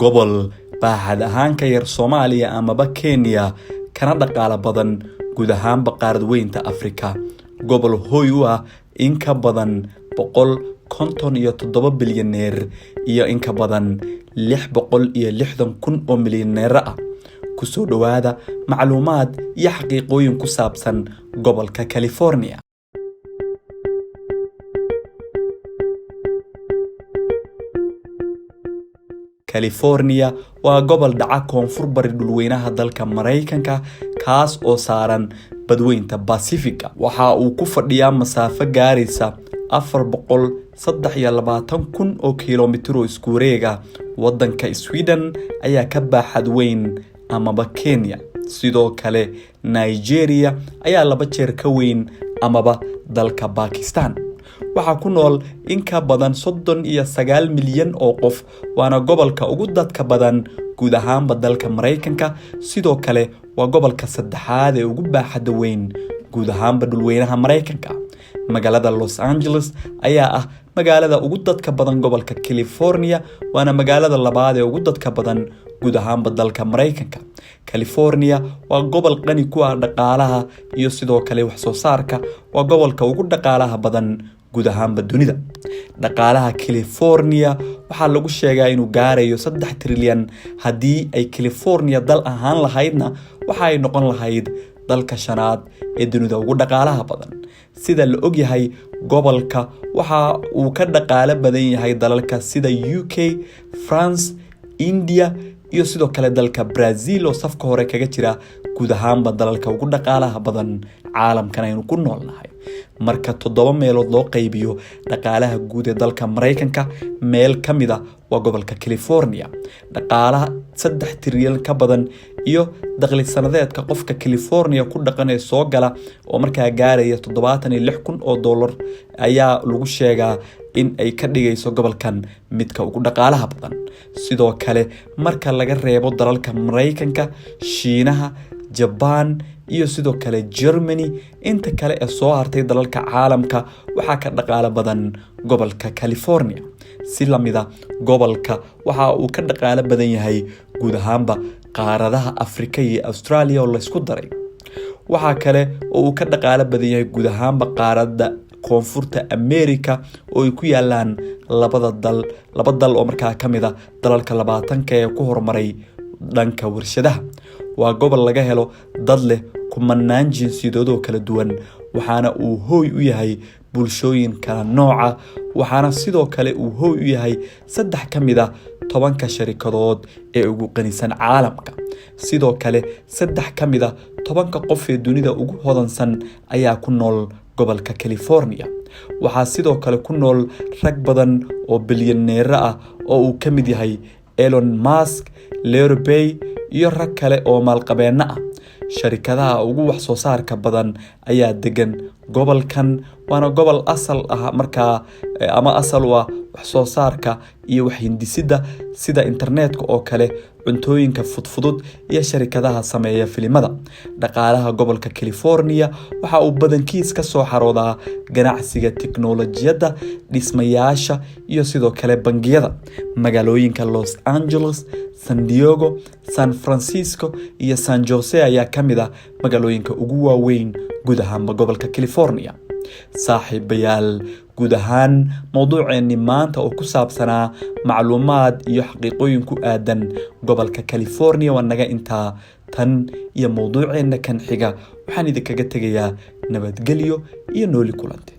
gobol baaxad ahaan ka yar Soomaaliya amaba Kenya kana dhaqaale badan guud ahaan qaaradweynta Afrika. Gobol hooy u ah in ka badan 157 bilyaneer iyo in ka badan 660 oo milyaneer ah. Ku soo dhawaada macluumaad iyo xaqiiqooyin ku saabsan gobolka California. California waa gobol dhaca koonfur bari dhulweynaha dalka Mareykanka kaas oo saaran badweynta Pacifica. Waxa uu ku fadhiyaa masaafo gaaraysa 423,000 oo kiiloomitir oo isku wareega. Wadanka Sweden ayaa ka baaxad weyn amaba Kenya. Sidoo kale Nigeria ayaa 2 jeer ka weyn amaba dalka Pakistan. Waxaa ku nool in ka badan 39 milyan oo qof, waana gobolka ugu dadka badan guud ahaan dalka Mareykanka. Sidoo kale waa gobolka saddexaad ee ugu baaxadda weyn guud ahaan dhulweynaha Mareykanka. Magaalada Los Angeles ayaa ah magaalada ugu dadka badan gobolka California, waana magaalada labaad ee ugu dadka badan guud ahaan dalka Mareykanka. California waa gobol qani ku ah dhaqaalaha iyo sidoo kale wax soo saarka. Waa gobolka ugu dhaqaalaha badan guud ahaan dunida. Dhaqaalaha California waxaa lagu sheegaa inuu gaarayo 3 trilyan. Haddii ay California dal ahaan lahaydna waxa ay noqon lahayd dalka shanaad ee dunida ugu dhaqaalaha badan. Sida la og yahay, gobolka waxa uu ka dhaqaale badan yahay dalalka sida UK, France, India iyo sidoo kale dalka Brazil oo safka hore kaga jira guud ahaan dalalka ugu dhaqaalaha badan caalamkan aynu ku noolnahay. Marka 7 meelood loo qaybiyo dhaqaalaha guud ee dalka Mareykanka, meel kamid ah waa gobolka California. Dhaqaalaha 3 trilyan ka badan iyo dakhli sanadeedka qofka California ku dhaqan ee soo gala oo markaa gaaraya 76,000 oo dollar ayaa lagu sheegaa in ay ka dhigayso gobolkan midka ugu dhaqaalaha badan. Sidoo kale marka laga reebo dalalka Mareykanka, Shiinaha, Japan iyo sidoo kale Germany, inta kale ee soo hartay dalalka caalamka waxaa ka dhaqaale badan gobolka California. Si lamida gobolka waxa uu ka dhaqaale badan yahay guud ahaanba qaaradaha Afrika iyo Australia oo la isku daray. Waxa kale oo uu ka dhaqaale badan yahay guud ahaanba qaaradda koonfurta America oo ay ku yaalaan laba dal oo markaa kamid ah dalalka 20 ee ku horumaray dhanka warshadaha. Waa gobol laga helo dad leh kumanaan jinsiyadood oo kala duwan, waxaana uu hooy u yahay bulshooyin kala nooca. Waxaana sidoo kale uu hooy u yahay 3 kamid ah 10 sharikadood ee ugu qanisan caalamka. Sidoo kale 3 kamid ah 10 qof ee dunida ugu hodansan ayaa ku nool gobolka California. Waxaa sidoo kale ku nool rag badan oo bilyaneer ah oo uu ka mid yahay Elon Musk, Larry Page iyo rag kale oo maalqabeena ah. Sharikadaha ugu wax soo saarka badan ayaa degan gobolkan, waana gobol asal ah markaa ama asal u ah wax soo saarka iyo wax hindisida sida internetka oo kale, cuntooyinka fudfudud iyo sharikadaha sameeya filimada. Dhaqaalaha gobolka California waxa uu badankiis ka soo xaroodaa ganacsiga tiknoolajiyadda, dhismayaasha iyo sidoo kale bangiyada. Magaalooyinka Los Angeles, San Diego, San Francisco iyo San Jose ayaa kamid ah magaalooyinka ugu waaweyn guud ahaan gobolka California. Saaxiibayaal, guud ahaan mowduuceeni maanta oo ku saabsanaa macluumaad iyo xaqiiqooyin ku aadan gobolka California waa naga intaa. Tan iyo mowduuceena kan xiga waxaan idinkaga tegayaa nabadgelyo iyo nooli kulante.